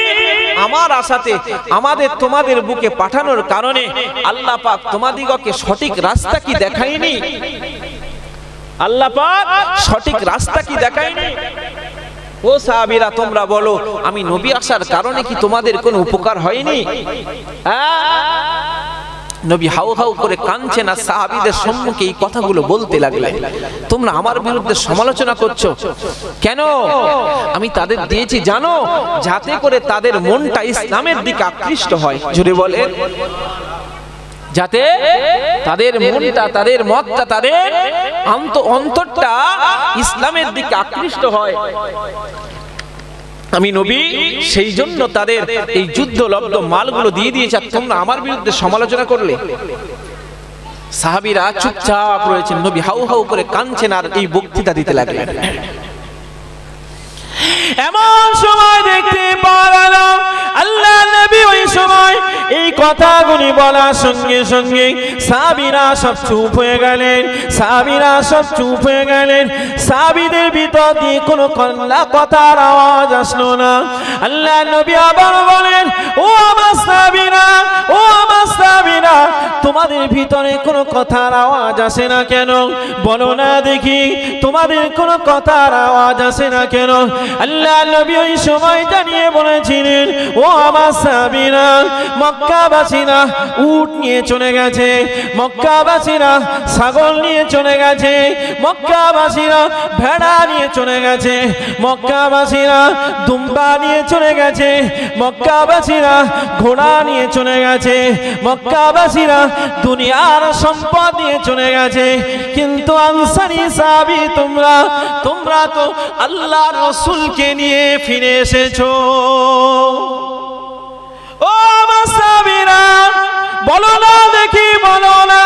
আমার আশাতে আমাদের তোমাদের বুকে পাঠানোর কারণে আল্লাহ পাক তোমাদিগকে সঠিক রাস্তা কি দেখায়নি? আল্লাহ পাক সঠিক রাস্তা কি দেখায়নি? ও সাহাবীরা তোমরা বলো, আমি নবী আসার কারণে কি তোমাদের কোনো উপকার হয়নি? নবী হাউ হাউ করে কাঁদছেন আর সাহাবীদের সম্মুখে এই কথাগুলো বলতে লাগলেন। তোমরা আমার বিরুদ্ধে সমালোচনা করছো কেন? আমি তাদের দিয়েছি জানো, যাতে করে তাদের মনটা ইসলামের দিকে আকৃষ্ট হয়। জোরে বলেন, যাতে তাদের মনটা, তাদের মতটা, তাদের অন্তরটা ইসলামের দিকে আকৃষ্ট হয়। আমি নবী সেই জন্য তাদের এই যুদ্ধলব্ধ মালগুলো দিয়ে দিয়েছি, আর তোমরা আমার বিরুদ্ধে সমালোচনা করলে। সাহাবীরা চুপচাপ রয়েছেন, নবী হাউ হাউ করে কাঁদছেন আর এই বক্তৃতা দিতে লাগলেন। এমন সময় দেখতে পাওয়া গেল আল্লাহ নবী ওই সময় এই কথাগুলি বলার সঙ্গে সঙ্গে সাহাবীরা সব চুপ হয়ে গেলেন, সাহাবীরা সব চুপ হয়ে গেলেন। সাহাবীদের ভিতর দিয়ে কোনো কথার আওয়াজ আসলো না। আল্লাহ নবী আবার বলেন, ও আমার সাহাবীরা, ও আমার সাহাবীরা, তোমাদের ভিতরে কোনো কথার আওয়াজ আসে না কেন? বলো না দেখি, তোমাদের কোনো কথার আওয়াজ আসে না কেন? আল্লাহ নবী ওই সময় জানিয়ে বলেছিলেন, ও আমার সাহাবীরা, মক্কাবাসীরা উট নিয়ে চলে গেছে, মক্কাবাসীরা ছাগল নিয়ে চলে গেছে, মক্কাবাসীরা ভেড়া নিয়ে চলে গেছে, মক্কাবাসীরা দুম্বা নিয়ে চলে গেছে, মক্কাবাসীরা ঘোড়া নিয়ে চলে গেছে, মক্কাবাসীরা দুনিয়ার সম্পদ নিয়ে চলে গেছে। কিন্তু আনসারী সাহাবী তোমরা তো আল্লাহর রাসূলকে নিয়ে ফিরে এসেছো। ও আমার সাহাবীরা, বলো না দেখি, বলো না,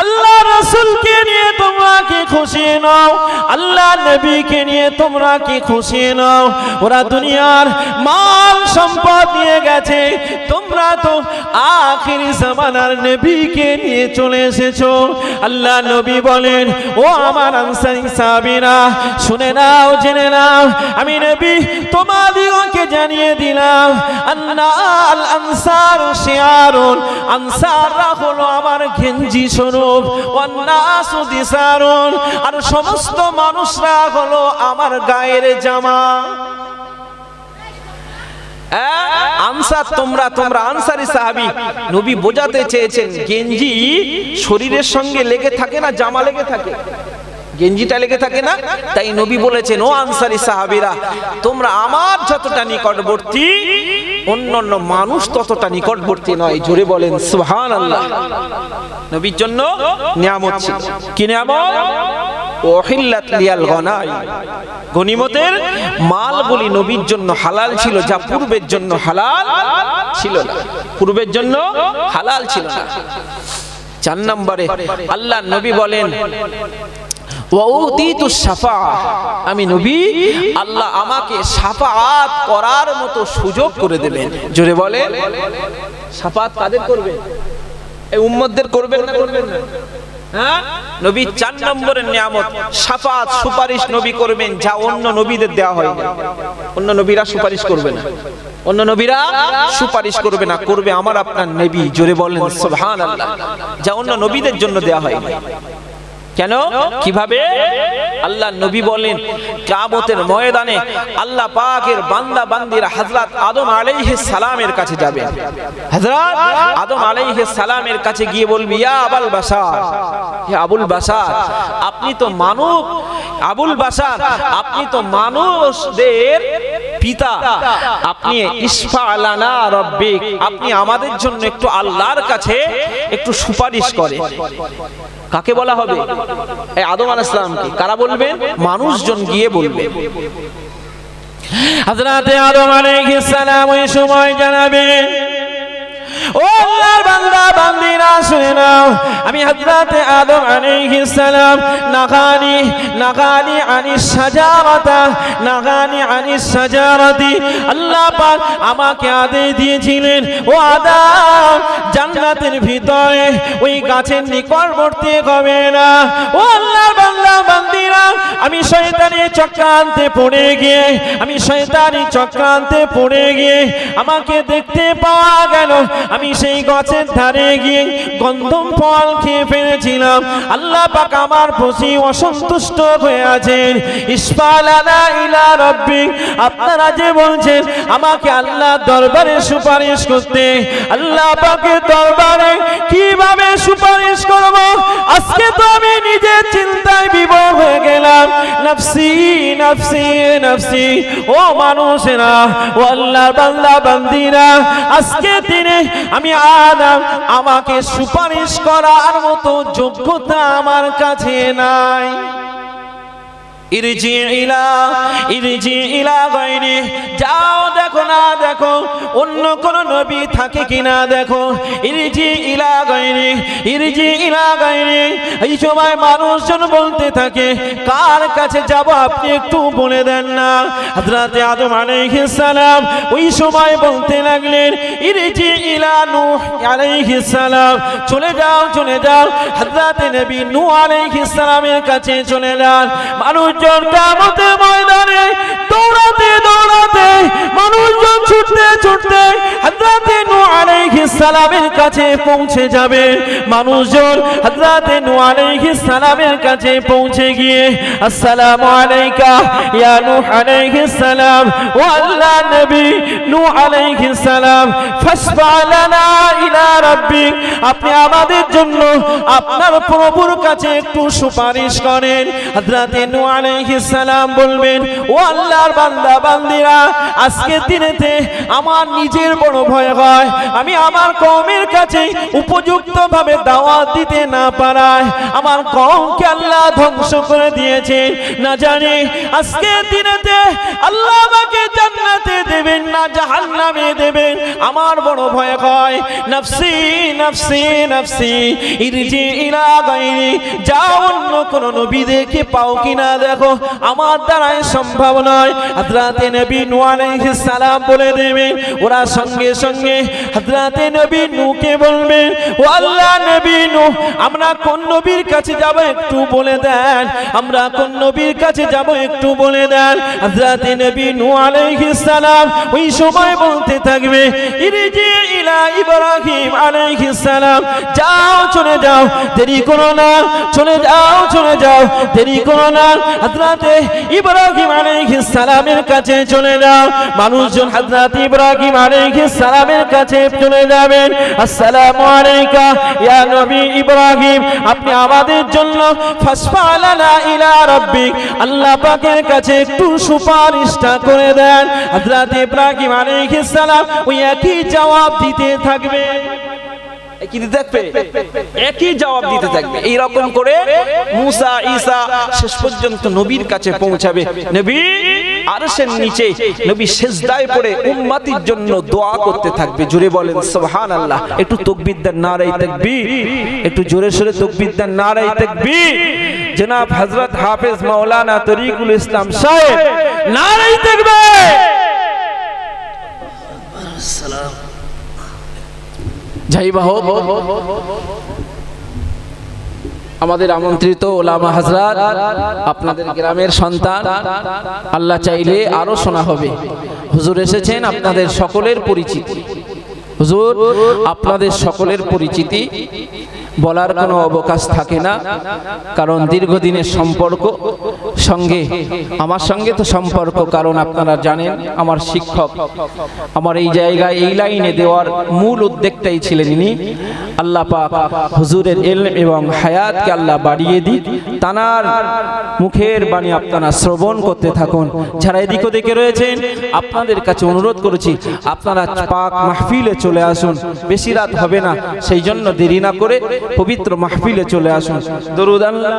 আল্লাহ রাসূলকে নিয়ে তোমরা কি খুশি নাও? আল্লাহ নবীকে নিয়ে তোমরা কি খুশি নাও? ওরা দুনিয়ার মাল সম্পদ নিয়ে গেছে, তোমরা তো আখিরি জামানার নবীকে নিয়ে চলে এসেছো। আল্লাহ নবী বলেন, ও আমার আনসারী সাহাবীরা, শুনে নাও, জেনে নাও, আমি নবী তোমাদিগকে জানিয়ে দিলাম, আল আনসারু শিয়ারুন, আনসাররা হলো আমার গেঞ্জি স্বরূপ, ওয়ান্নাসু দিসারুন, আর সমস্ত মানুষরা হলো আমার গায়ের জামা। আনসার তোমরা আনসারী সাহাবী। নবী বোঝাতে চেয়েছেন গেঞ্জি শরীরের সঙ্গে লেগে থাকে না, জামা লেগে থাকে, গেঞ্জিটা লেগে থাকে না। তাই নবী বলেছেন, ও আনসারী সাহাবীরা, তোমরা আমার যতটা নিকটবর্তী অন্যান্য মানুষ ততটা নিকটবর্তী নয়। জোরে বলেন সুবহানাল্লাহ। নবীর জন্য নিয়ামত ছিল। কি নিয়ামত? ওহিল্লাত লিয়াল গনাই, গনিমতের মালগুলি নবীর জন্য হালাল ছিল, যা পূর্বের জন্য হালাল ছিল না, পূর্বের জন্য হালাল ছিল না। 4 নম্বরে আল্লাহ নবী বলেন, ওয়া উতিতু শাফাআহ, আমি নবী, আল্লাহ আমাকে শাফাআত করার মতো সুযোগ করে দেবেন। জোরে বলেন, শাফাআত কাদের করবেন? এই উম্মতদের করবেন না করবেন না? হ্যাঁ, নবী 4 নম্বরের নিয়ামত শাফাআত, সুপারিশ নবী করবেন, যা অন্য নবীদের দেওয়া হয় না। অন্য নবীরা সুপারিশ করবে না, অন্য নবীরা সুপারিশ করবে না, করবে আমার আপনার নবী। জোরে বলেন সুবহানাল্লাহ, যা অন্য নবীদের জন্য দেওয়া হয় না। কেন, কিভাবে? আল্লাহ নবী বলেন কিয়ামতের ময়দানে আল্লাহ পাকের বান্দা বান্দিরা হযরত আদম আলাইহিস সালামের কাছে যাবে। হযরত আদম আলাইহিস সালামের কাছে গিয়ে বলবে, ইয়া আবুল বাশার, হে আবুল বাশার, আপনি তো মানব, আবুল বাশার আপনি তো মানুষদের পিতা, আপনি ইশফা লানা রাব্বিক, আপনি আমাদের জন্য একটু আল্লাহর কাছে একটু সুপারিশ করেন। কাকে বলা হবে? এই আদম আলাইহিস সালামকে। কারা বলবেন? মানুষজন গিয়ে বলবেন। হযরত আদম আলাইহিস সালাম ওই সময় জানাবেন, ও আল্লাহর বান্দা বান্দিরা শুনে নাও, আমি হযরত আদম আলাইহিস সালাম নাগানি আনিস শাজারাতা, নাগানি আনিস শাজারাতি, আল্লাহ পাক আমাকে আদেশ দিয়েছিলেন, ও আদম জান্নাতের ভিতরে ওই গাছের নিকটবর্তী হবে না। ও আল্লাহর বান্দা বান্দিরা, আমি শয়তানের চক্রান্তে পড়ে গিয়ে, আমাকে দেখতে পাওয়া গেল আমি সেই গাছের ধারে গিয়ে গন্ধম ফল খেয়ে ফেলেছিলাম। আল্লাহ পাক আমার প্রতি অসন্তুষ্ট হয়ে আছেন। ইসফালানা ইলা রাব্বিক, আপনারা যে বলছেন আমাকে আল্লাহর দরবারে সুপারিশ করতে, আল্লাহ পাকের দরবারে কিভাবে সুপারিশ করব? আজকে তো আমি নিজের চিন্তায় বিভোর হয়ে গেলাম। নফসি নফসি নফসি, ও মানুষেরা, ও আল্লাহর বান্দা বান্দিরা, আজকে দিনে আমি আদম, আমাকে সুপারিশ করার মতো যোগ্যতা আমার কাছে নাই। ইরজি ইলা গায়রি, যাও দেখো না দেখো অন্য কোন নবী থাকে কিনা দেখো। ইরজি ইলা গায়রি, এই সময় মানুষজন বলতে থাকে, কার কাছে যাব আপনি একটু বলে দেন না। হযরত আদম আলাইহিস সালাম ওই সময় বলতে লাগলেন, ইরজি ইলা নূহ আলাইহিস সালাম, চলে যাও হযরত নবী নূহ আলাইহিস সালামের কাছে চলে যান। মানুষজন কিয়ামতের ময়দানে দৌড়াতে দৌড়াতে, মানুষজন ছুটতে ছুটতে হযরত নূহ আলাইহিস সালামের কাছে পৌঁছে যাবে। মানুষজন হযরত নূহ আলাইহিস সালামের কাছে পৌঁছে গিয়ে, আসসালামু আলাইকা ইয়া নূহ আলাইহিস সালাম, ও আল্লাহ নবী নূহ আলাইহিস সালাম, ফাশফা লানা ইলা রাব্বিক, আপনি আমাদের জন্য আপনার প্রভুর কাছে একটু সুপারিশ করেন। হযরত নূহ আলাইহিস সালাম বলবেন, ও আল্লাহর বান্দা বান্দিরা, আজকে দিনেতে আমার নিজের বড় ভয় হয়, আমি আমার কওমের কাছে উপযুক্ত ভাবে দাওয়াত দিতে না পারায় আমার কওমকে আল্লাহ ধ্বংস করে দিয়েছে। না জানি আজকে দিনেতে আল্লাহ আমাকে জান্নাতে দেবেন না জাহান্নামে দেবেন, আমার বড় ভয় হয়। নফসি নফসি নফসি, ইরজি ইলা গায়রি, যাও অন্য কোন নবীদেরকে পাও কিনা দেখো, আমার দ্বারাই সম্ভব নয়। হযরত নবী নূহ আলাইহিস সালাম বলে দেবেন। ওরা সঙ্গে সঙ্গে হযরত নবী নূহকে বলবেন, ও আল্লাহ নবী নূহ, আমরা কোন নবীর কাছে যাব একটু বলে দেন, আমরা কোন নবীর কাছে যাব একটু বলে দেন। হযরত নবী নূহ আলাইহিস সালাম ওই সময় বলতে থাকবে, ইরজি ইলা ইব্রাহিম আলাইহিস সালাম, যাও চলে যাও, দেরি করো না, চলে যাও দেরি করো না। হযরত ইব্রাহিম আলাইহিস সালামের কাছে চলে যাও। মানুষজন হযরত ইব্রাহিম আলাইহিস সালামের কাছে চলে যাবেন। আসসালামু আলাইকা ইয়া নবী ইব্রাহিম, আপনি আমাদের জন্য ফাশফা লানা ইলা রাব্বিক, আল্লাহ পাকের কাছে একটু সুপারিশটা করে দেন। হযরত ইব্রাহিম আলাইহিস সালাম ওই একই জবাব দিতে থাকবে, একই জবাব দিতে থাকবে। এইরকম করে মুসা ঈসা শেষ পর্যন্ত নবীর কাছে পৌঁছাবে। নবী আরশের নিচে নবী সিজদায় পড়ে উম্মতির জন্য দোয়া করতে থাকবে। জোরে বলেন সুবহানাল্লাহ। একটু তাকবীর দেন, নারায়ে তাকবীর। একটু জোরে সোরে তাকবীর দেন, নারায়ে তাকবীর। জনাব হযরত হাফেজ মাওলানা তরিকুল ইসলাম সাহেব, নারায়ে তাকবীর। যাই হোক, আমাদের আমন্ত্রিত ওলামা হযরত, আপনাদের গ্রামের সন্তান, আল্লাহ চাইলে আরো শোনা হবে। হুজুর এসেছেন আপনাদের সকলের পরিচিতি। হুজুর আপনাদের সকলের পরিচিতি, বলার কোনো অবকাশ থাকে না, কারণ দীর্ঘদিনের সম্পর্ক। সঙ্গে আমার সঙ্গে তো সম্পর্ক, কারণ আপনারা জানেন আমার শিক্ষক। আমার এই জায়গায় এই লাইনে দেওয়ার মূল উদ্যোগটাই ছিলেন ইনি। আল্লাহ পাক হুজুরের ইলম এবং হায়াতকে আল্লাহ বাড়িয়ে দিক। তানার মুখের বাণী আপনারা শ্রবণ করতে থাকুন। যারা এদিক ওদিকে রয়েছেন, আপনাদের কাছে অনুরোধ করেছি আপনারা পাক মাহফিলে চলে আসুন। বেশি রাত হবে না, সেই জন্য দেরি না করে পবিত্র মাহফিলে চলে আসুন। দরুদ আল্লাহ।